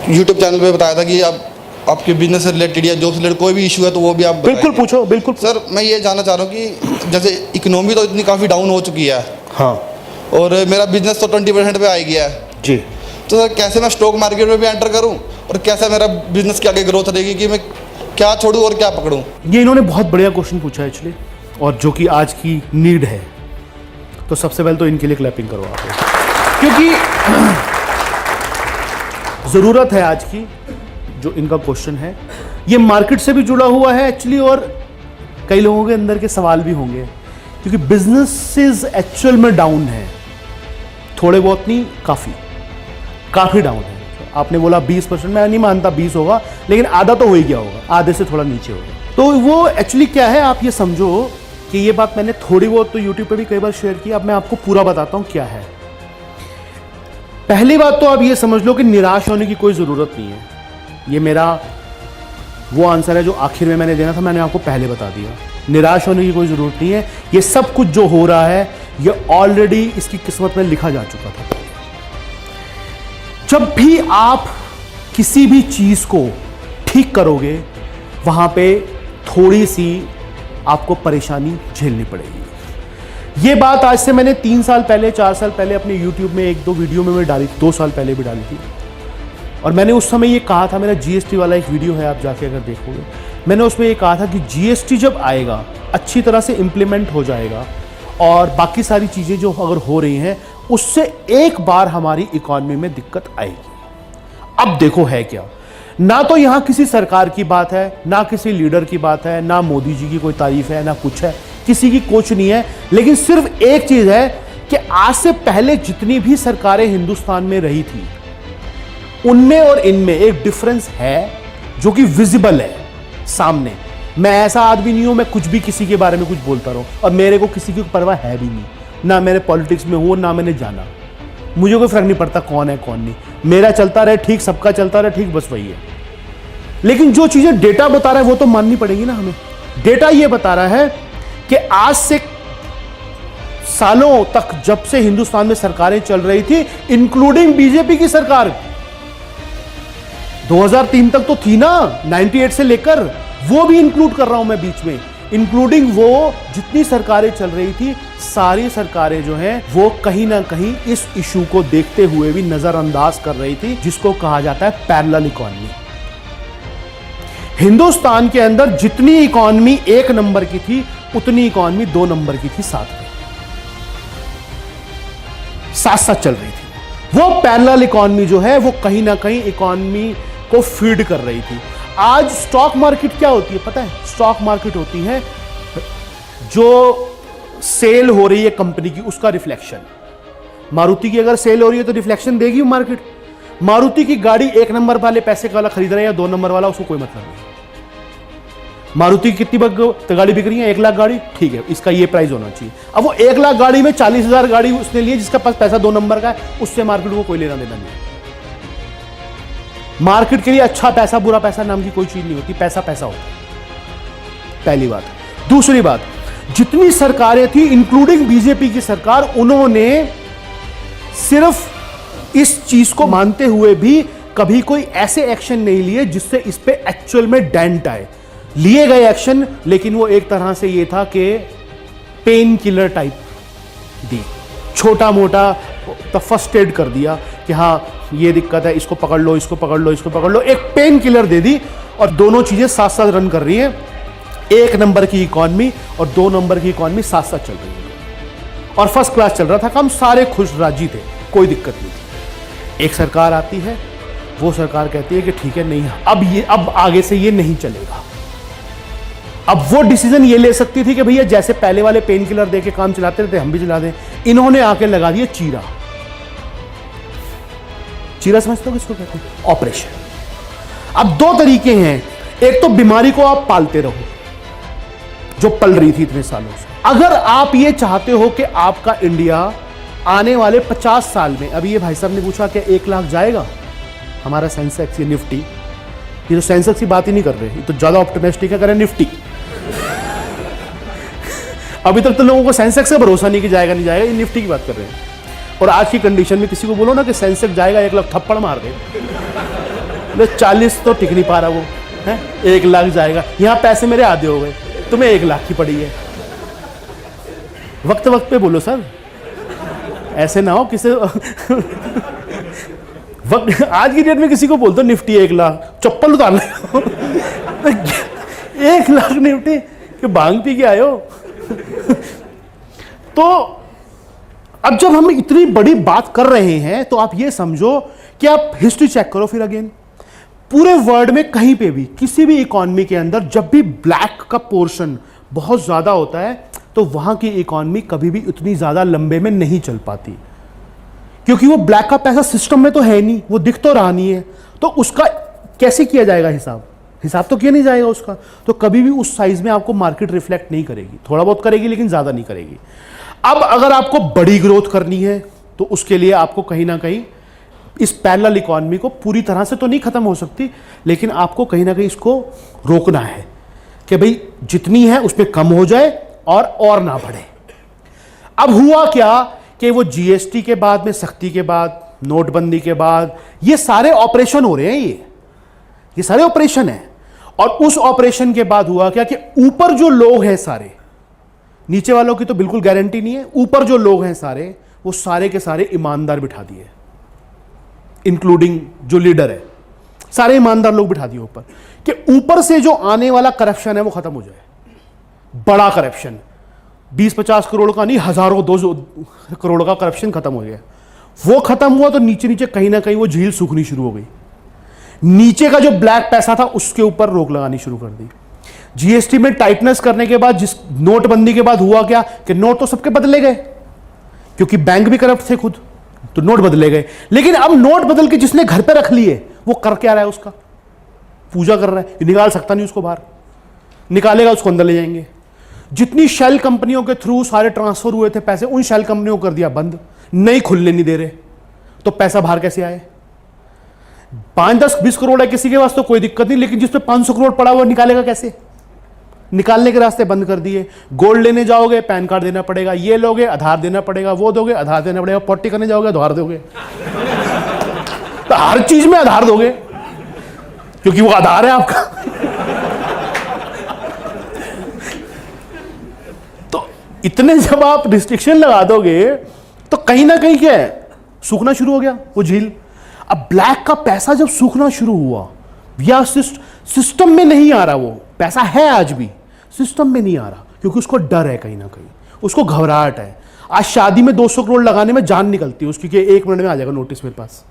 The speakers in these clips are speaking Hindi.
यूट्यूब चैनल पे बताया था कि आप आपके बिजनेस से रिलेटेड या जॉब से रिलेटेड कोई भी इशू है तो वो भी आप बिल्कुल पूछो, बिल्कुल। सर मैं ये जानना चाह रहा हूँ कि जैसे इकोनॉमी तो इतनी काफ़ी डाउन हो चुकी है, हाँ, और मेरा बिजनेस तो 20% पे आ गया है जी। तो सर कैसे मैं स्टॉक मार्केट में भी एंटर करूँ और कैसे मेरा बिजनेस की आगे ग्रोथ रहेगी कि मैं क्या छोड़ूं और क्या पकड़ूं? ये इन्होंने बहुत बढ़िया क्वेश्चन पूछा है एक्चुअली, और जो कि आज की नीड है। तो सबसे पहले तो इनके लिए क्लैपिंग करो आप, क्योंकि ज़रूरत है आज की जो इनका क्वेश्चन है। ये मार्केट से भी जुड़ा हुआ है एक्चुअली, और कई लोगों के अंदर के सवाल भी होंगे, क्योंकि बिजनेसेस एक्चुअल में डाउन है, थोड़े बहुत नहीं, काफ़ी डाउन है। आपने बोला 20%, मैं नहीं मानता 20 होगा, लेकिन आधा तो हो ही गया होगा, आधे से थोड़ा नीचे होगा। तो वो एक्चुअली क्या है, आप ये समझो कि ये बात मैंने थोड़ी बहुत तो यूट्यूब पे भी कई बार शेयर की, अब मैं आपको पूरा बताता हूँ क्या है। पहली बात तो आप ये समझ लो कि निराश होने की कोई ज़रूरत नहीं है। ये मेरा वो आंसर है जो आखिर में मैंने देना था, मैंने आपको पहले बता दिया। निराश होने की कोई ज़रूरत नहीं है। ये सब कुछ जो हो रहा है ये ऑलरेडी इसकी किस्मत में लिखा जा चुका था। जब भी आप किसी भी चीज़ को ठीक करोगे, वहाँ पे थोड़ी सी आपको परेशानी झेलनी पड़ेगी। ये बात आज से मैंने 3 साल पहले, 4 साल पहले अपने YouTube में 1-2 वीडियो में मैं डाली, 2 साल पहले भी डाली थी। और मैंने उस समय ये कहा था, मेरा GST वाला एक वीडियो है, आप जाके अगर देखोगे, मैंने उसमें ये कहा था कि GST जब आएगा, अच्छी तरह से इम्प्लीमेंट हो जाएगा, और बाकी सारी चीज़ें जो अगर हो रही हैं, उससे एक बार हमारी इकॉनमी में दिक्कत आएगी। अब देखो है क्या, ना तो यहां किसी सरकार की बात है, ना किसी लीडर की बात है, ना मोदी जी की कोई तारीफ है, ना कुछ है, किसी की कुछ नहीं है, लेकिन सिर्फ एक चीज है कि आज से पहले जितनी भी सरकारें हिंदुस्तान में रही थी, उनमें और इनमें एक डिफरेंस है जो कि विजिबल है सामने। मैं ऐसा आदमी नहीं हूं मैं कुछ भी किसी के बारे में कुछ बोलता रहूं, और मेरे को किसी की परवाह है भी नहीं, ना मैंने पॉलिटिक्स में हूं, ना मैंने जाना, मुझे कोई फर्क नहीं पड़ता कौन है कौन नहीं, मेरा चलता रहे ठीक, सबका चलता रहे ठीक, बस वही है। लेकिन जो चीजें डेटा बता रहा है वो तो माननी पड़ेगी ना हमें। डेटा ये बता रहा है कि आज से सालों तक जब से हिंदुस्तान में सरकारें चल रही थी, इंक्लूडिंग बीजेपी की सरकार, 2003 तक तो थी ना, 98 से लेकर, वो भी इंक्लूड कर रहा हूं मैं बीच में, इंक्लूडिंग वो जितनी सरकारें चल रही थी, सारी सरकारें जो हैं वो कहीं ना कहीं इस इशू को देखते हुए भी नजरअंदाज कर रही थी, जिसको कहा जाता है पैरेलल इकॉनमी। हिंदुस्तान के अंदर जितनी इकॉनमी 1 नंबर की थी, उतनी इकॉनमी 2 नंबर की थी, साथ साथ चल रही थी। वो पैरेलल इकॉनमी जो है वो कहीं ना कहीं इकॉनमी को फीड कर रही थी। आज स्टॉक मार्केट क्या होती है पता है? स्टॉक मार्केट होती है जो सेल हो रही है कंपनी की, उसका रिफ्लेक्शन। मारुति की अगर सेल हो रही है तो रिफ्लेक्शन देगी मार्केट। मारुति की गाड़ी 1 नंबर वाले पैसे का वाला खरीद रहे हैं या 2 नंबर वाला, उसको कोई मतलब नहीं। मारुति की कितनी गाड़ी बिक रही है? 1 लाख गाड़ी, ठीक है, इसका ये प्राइस होना चाहिए। अब वो 1 लाख गाड़ी में 40,000 गाड़ी उसने लिए, जिसका पास पैसा 2 नंबर का है, उससे मार्केट को कोई लेना देना नहीं। मार्केट के लिए अच्छा पैसा बुरा पैसा नाम की कोई चीज नहीं होती, पैसा पैसा होता है, पहली बात। दूसरी बात, जितनी सरकारें थी इंक्लूडिंग बीजेपी की सरकार, उन्होंने सिर्फ इस चीज को मानते हुए भी कभी कोई ऐसे एक्शन नहीं लिए जिससे इस पे एक्चुअल में डेंट आए। लिए गए एक्शन, लेकिन वो एक तरह से ये था कि पेन किलर टाइप दी, छोटा मोटा तो फर्स्ट एड कर दिया कि हाँ ये दिक्कत है, इसको पकड़ लो, इसको पकड़ लो, इसको पकड़ लो, एक पेन किलर दे दी। और दोनों चीजें साथ साथ रन कर रही हैं। 1 नंबर की इकॉनमी और 2 नंबर की इकॉनमी साथ साथ चल रही है, और फर्स्ट क्लास चल रहा था, हम सारे खुश राजी थे, कोई दिक्कत नहीं थी। एक सरकार आती है, वो सरकार कहती है कि ठीक है, नहीं अब आगे से ये नहीं चलेगा। अब वो डिसीजन ये ले सकती थी कि भैया जैसे पहले वाले पेन किलर दे के काम चलाते रहते, हम भी चला दें। इन्होंने आके लगा दिया चीरा। चीरा समझते हो किसको कहते हैं? ऑपरेशन। अब 2 तरीके हैं, एक तो बीमारी को आप पालते रहो जो पल रही थी इतने सालों से। अगर आप ये चाहते हो कि आपका इंडिया आने वाले 50 साल में, अभी ये भाई साहब ने पूछा कि 1 लाख जाएगा हमारा सेंसेक्स, ये निफ्टी, ये तो सेंसेक्स की बात ही नहीं कर रहे, ये तो ज्यादा ऑप्टिमिस्टिक है, करें निफ्टी। अभी तक तो लोगों को सेंसेक्स से भरोसा नहीं कि जाएगा नहीं जाएगा, ये निफ्टी की बात कर रहे हैं। और आज की कंडीशन में किसी को बोलो ना कि सेंसेक्स जाएगा, 1 लाख थप्पड़ मार दे। 40 तो टिक नहीं पा रहा वो है, 1 लाख जाएगा। यहाँ पैसे मेरे आधे हो गए, तुम्हें 1 लाख की पड़ी है। वक्त वक्त पे बोलो सर, ऐसे ना हो किसी वक्त। आज की डेट में किसी को बोल दो निफ्टी 1 लाख, चप्पल उतार ले। 1 लाख निफ्टी कि भांग पी के आए हो। तो अब जब हम इतनी बड़ी बात कर रहे हैं तो आप ये समझो कि आप हिस्ट्री चेक करो फिर अगेन, पूरे वर्ल्ड में कहीं पे भी किसी भी इकोनॉमी के अंदर जब भी ब्लैक का पोर्शन बहुत ज्यादा होता है तो वहां की इकोनॉमी कभी भी उतनी ज्यादा लंबे में नहीं चल पाती, क्योंकि वो ब्लैक का पैसा सिस्टम में तो है नहीं, वो दिख तो रहा नहीं है। तो उसका कैसे किया जाएगा हिसाब तो किया नहीं जाएगा उसका। तो कभी भी उस साइज में आपको मार्केट रिफ्लेक्ट नहीं करेगी, थोड़ा बहुत करेगी लेकिन ज्यादा नहीं करेगी। अब अगर आपको बड़ी ग्रोथ करनी है तो उसके लिए आपको कहीं ना कहीं इस पैरेलल इकोनॉमी को पूरी तरह से तो नहीं खत्म हो सकती, लेकिन आपको कहीं ना कहीं इसको रोकना है कि भाई जितनी है उसमें कम हो जाए और ना बढ़े। अब हुआ क्या कि वो जीएसटी के बाद में, सख्ती के बाद, नोटबंदी के बाद ये सारे ऑपरेशन हो रहे हैं, ये सारे ऑपरेशन है। और उस ऑपरेशन के बाद हुआ क्या कि ऊपर जो लोग हैं सारे, नीचे वालों की तो बिल्कुल गारंटी नहीं है, ऊपर जो लोग हैं सारे वो सारे के सारे ईमानदार बिठा दिए, इंक्लूडिंग जो लीडर है, सारे ईमानदार लोग बिठा दिए ऊपर, कि ऊपर से जो आने वाला करप्शन है वो खत्म हो जाए। बड़ा करप्शन 20-50 करोड़ का नहीं, हजारों 200 करोड़ का करप्शन खत्म हो गया। वो खत्म हुआ तो नीचे नीचे कहीं ना कहीं वो झील सूखनी शुरू हो गई। नीचे का जो ब्लैक पैसा था उसके ऊपर रोक लगानी शुरू कर दी। जीएसटी में टाइटनेस करने के बाद, जिस नोटबंदी के बाद हुआ क्या कि नोट तो सबके बदले गए, क्योंकि बैंक भी करप्ट थे खुद, तो नोट बदले गए। लेकिन अब नोट बदल के जिसने घर पे रख लिए वो कर क्या रहा है, उसका पूजा कर रहा है। निकाल सकता नहीं उसको बाहर, निकालेगा उसको अंदर ले जाएंगे। जितनी शेल कंपनियों के थ्रू सारे ट्रांसफर हुए थे पैसे, उन शेल कंपनियों को कर दिया बंद, नहीं खुलने नहीं दे रहे, तो पैसा बाहर कैसे आए। 5-10-20 करोड़ है किसी के पास तो कोई दिक्कत नहीं, लेकिन जिसपे 500 करोड़ पड़ा हुआ निकालेगा कैसे। निकालने के रास्ते बंद कर दिए। गोल्ड लेने जाओगे पैन कार्ड देना पड़ेगा, ये लोगे आधार देना पड़ेगा, वो दोगे आधार देना पड़ेगा, पॉटी करने जाओगे आधार दोगे, तो हर चीज में आधार दोगे क्योंकि वो आधार है आपका। तो इतने जब आप रिस्ट्रिक्शन लगा दोगे तो कहीं ना कहीं क्या है, सूखना शुरू हो गया वो झील। अब ब्लैक का पैसा जब सूखना शुरू हुआ, या सिस्टम में नहीं आ रहा, वो पैसा है आज भी सिस्टम में नहीं आ रहा, क्योंकि उसको डर है, कहीं ना कहीं उसको घबराहट है। आज शादी में 200 करोड़ लगाने में जान निकलती है उसकी कि 1 मिनट में आ जाएगा नोटिस मेरे पास।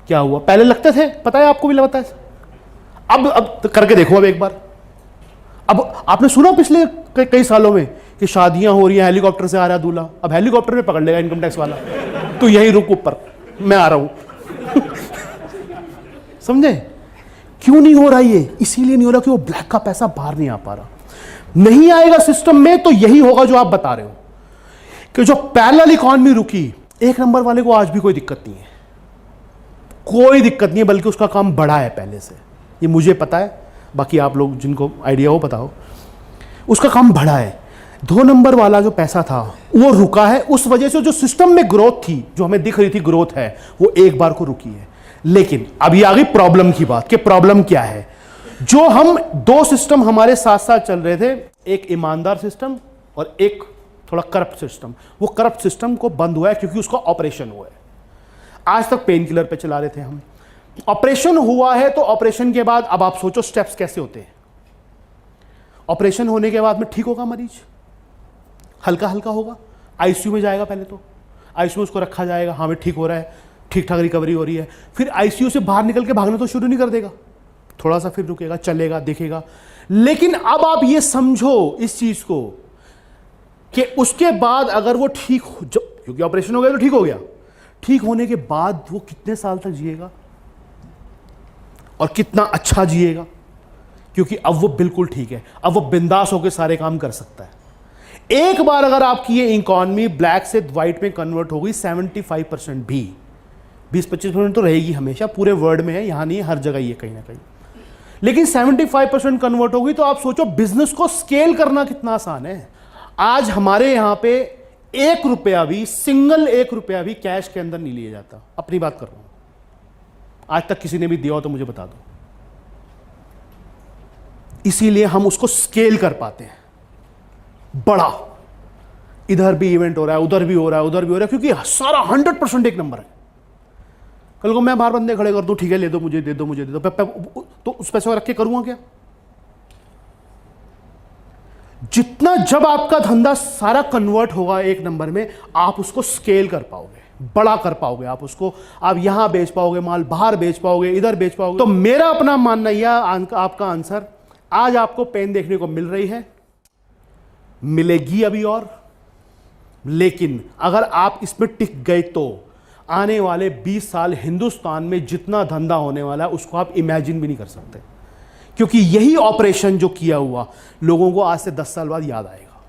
क्या हुआ, पहले लगते थे, पता है आपको भी लगता है। अब तो करके देखो अब एक बार। अब आपने सुना पिछले कई सालों में कि शादियां हो रही हैं, हेलीकॉप्टर से आ रहा है दूल्हा, अब हेलीकॉप्टर में पकड़ लेगा इनकम टैक्स वाला, तो यही रुक ऊपर, मैं आ रहा हूं। समझे क्यों नहीं हो रहा ये? इसीलिए नहीं हो रहा कि वो ब्लैक का पैसा बाहर नहीं आ पा रहा। नहीं आएगा सिस्टम में तो यही होगा जो आप बता रहे हो कि जो पैरेलल इकोनॉमी रुकी, 1 नंबर वाले को आज भी कोई दिक्कत नहीं है, कोई दिक्कत नहीं है, बल्कि उसका काम बढ़ा है पहले से। ये मुझे पता है, बाकी आप लोग जिनको आइडिया हो बताओ, उसका काम बढ़ा है। 2 नंबर वाला जो पैसा था वो रुका है, उस वजह से जो सिस्टम में ग्रोथ थी, जो हमें दिख रही थी ग्रोथ है, वो एक बार को रुकी है। लेकिन अभी आ गई प्रॉब्लम की बात कि प्रॉब्लम क्या है। जो हम 2 सिस्टम हमारे साथ साथ चल रहे थे, एक ईमानदार सिस्टम और एक थोड़ा करप्ट सिस्टम, वो करप्ट सिस्टम को बंद हुआ है क्योंकि उसका ऑपरेशन हुआ है। आज तक पेन किलर पे चला रहे थे हम, ऑपरेशन हुआ है, तो ऑपरेशन के बाद अब आप सोचो स्टेप्स कैसे होते हैं। ऑपरेशन होने के बाद में ठीक होगा मरीज, हल्का हल्का होगा, आईसीयू में जाएगा, पहले तो आईसीयू में उसको रखा जाएगा, हाँ भाई ठीक हो रहा है, ठीक ठाक रिकवरी हो रही है। फिर आईसीयू से बाहर निकल के भागना तो शुरू नहीं कर देगा, थोड़ा सा फिर रुकेगा, चलेगा, देखेगा। लेकिन अब आप ये समझो इस चीज को कि उसके बाद अगर वो ठीक हो, क्योंकि ऑपरेशन हो गया तो ठीक हो गया, ठीक होने के बाद वो कितने साल तक जिएगा और कितना अच्छा जिएगा, क्योंकि अब वो बिल्कुल ठीक है, अब वो बिंदास होकर सारे काम कर सकता है। एक बार अगर आपकी ये इकोनॉमी ब्लैक से व्हाइट में कन्वर्ट हो गई, 75% भी, 20-25% तो रहेगी हमेशा, पूरे वर्ल्ड में है, यहां नहीं है, हर जगह ये कहीं ना कहीं, लेकिन 75% कन्वर्ट होगी, तो आप सोचो बिजनेस को स्केल करना कितना आसान है। आज हमारे यहां पे 1 रुपया भी, सिंगल 1 रुपया भी कैश के अंदर नहीं लिया जाता, अपनी बात कर रहा हूं, आज तक किसी ने भी दिया हो तो मुझे बता दो। इसीलिए हम उसको स्केल कर पाते हैं, बड़ा, इधर भी इवेंट हो रहा है, उधर भी हो रहा है, उधर भी हो रहा है, क्योंकि सारा 100% एक नंबर है। कल को मैं बाहर बंदे खड़े कर दूं, ठीक है ले दो मुझे, दे दो मुझे, दे दो, तो उस पैसे को रख के करूंगा क्या? जितना जब आपका धंधा सारा कन्वर्ट होगा एक नंबर में, आप उसको स्केल कर पाओगे, बड़ा कर पाओगे, आप उसको, आप यहां बेच पाओगे माल, बाहर बेच पाओगे, इधर बेच पाओगे। तो मेरा अपना मानना यह, आपका आंसर, आज आपको पेन देखने को मिल रही है, मिलेगी अभी और, लेकिन अगर आप इसमें टिक गए तो आने वाले 20 साल हिंदुस्तान में जितना धंधा होने वाला है उसको आप इमेजिन भी नहीं कर सकते, क्योंकि यही ऑपरेशन जो किया हुआ लोगों को आज से 10 साल बाद याद आएगा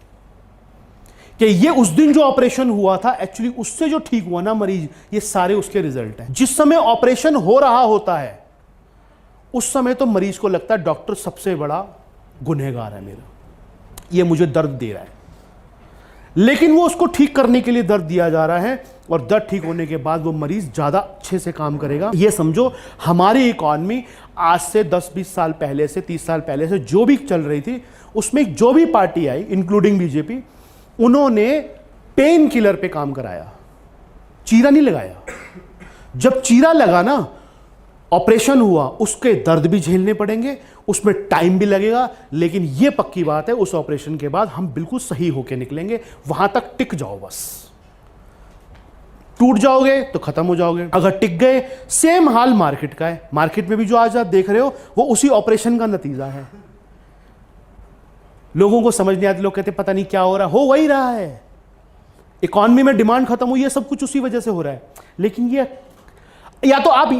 कि ये उस दिन जो ऑपरेशन हुआ था, एक्चुअली उससे जो ठीक हुआ ना मरीज, ये सारे उसके रिजल्ट हैं। जिस समय ऑपरेशन हो रहा होता है उस समय तो मरीज को लगता है डॉक्टर सबसे बड़ा गुनहगार है मेरा, ये मुझे दर्द दे रहा है, लेकिन वो उसको ठीक करने के लिए दर्द दिया जा रहा है, और दर्द ठीक होने के बाद वो मरीज ज्यादा अच्छे से काम करेगा। ये समझो हमारी इकॉनमी आज से 10-20 साल पहले से, 30 साल पहले से जो भी चल रही थी, उसमें जो भी पार्टी आई इंक्लूडिंग बीजेपी, उन्होंने पेन किलर पे काम कराया, चीरा नहीं लगाया। जब चीरा लगा ना, ऑपरेशन हुआ, उसके दर्द भी झेलने पड़ेंगे, उसमें टाइम भी लगेगा, लेकिन यह पक्की बात है उस ऑपरेशन के बाद हम बिल्कुल सही होके निकलेंगे। वहां तक टिक जाओ बस, टूट जाओगे तो खत्म हो जाओगे। अगर टिक गए, सेम हाल मार्केट का है, मार्केट में भी जो आज आप देख रहे हो वो उसी ऑपरेशन का नतीजा है। लोगों को समझ नहीं आती, लोग कहते पता नहीं क्या हो रहा है, हो वही रहा है, इकॉनमी में डिमांड खत्म हुई है, सब कुछ उसी वजह से हो रहा है। लेकिन ये, या तो आप,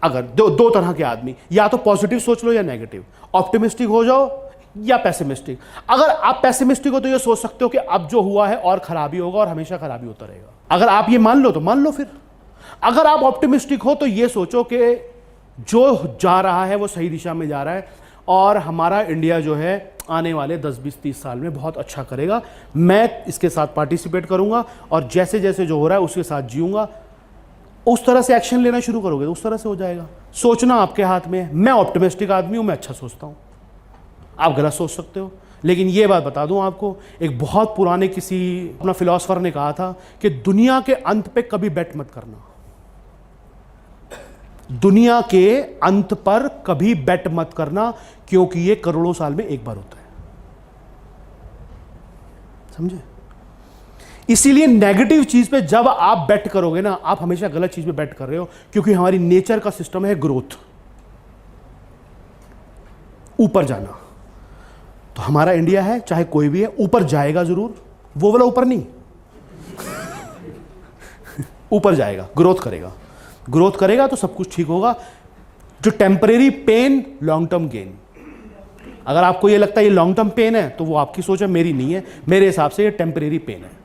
अगर दो तरह के आदमी, या तो पॉजिटिव सोच लो या नेगेटिव, ऑप्टिमिस्टिक हो जाओ या पैसिमिस्टिक। अगर आप पैसिमिस्टिक हो तो ये सोच सकते हो कि अब जो हुआ है और खराबी होगा और हमेशा खराबी होता रहेगा। अगर आप ये मान लो तो मान लो फिर। अगर आप ऑप्टिमिस्टिक हो तो ये सोचो कि जो जा रहा है वो सही दिशा में जा रहा है, और हमारा इंडिया जो है आने वाले 10-20-30 साल में बहुत अच्छा करेगा। मैं इसके साथ पार्टिसिपेट करूंगा, और जैसे जैसे जो हो रहा है उसके साथ जीऊंगा। उस तरह से एक्शन लेना शुरू करोगे तो उस तरह से हो जाएगा। सोचना आपके हाथ में है। मैं ऑप्टिमिस्टिक आदमी हूं, मैं अच्छा सोचता हूं, आप गलत सोच सकते हो। लेकिन ये बात बता दूं आपको, एक बहुत पुराने किसी अपना फिलोसफर ने कहा था कि दुनिया के अंत पे कभी बेट मत करना। दुनिया के अंत पर कभी बेट मत करना, क्योंकि ये करोड़ों साल में एक बार होता है, समझे? इसीलिए नेगेटिव चीज पे जब आप बेट करोगे ना, आप हमेशा गलत चीज पे बेट कर रहे हो, क्योंकि हमारी नेचर का सिस्टम है ग्रोथ, ऊपर जाना। तो हमारा इंडिया है, चाहे कोई भी है, ऊपर जाएगा जरूर, वो वाला ऊपर नहीं ऊपर जाएगा, ग्रोथ करेगा। ग्रोथ करेगा तो सब कुछ ठीक होगा। जो temporary pain, long term gain. अगर आपको ये लगता है ये लॉन्ग टर्म पेन है तो वो आपकी सोच है, मेरी नहीं है। मेरे हिसाब से ये टेम्परेरी पेन है।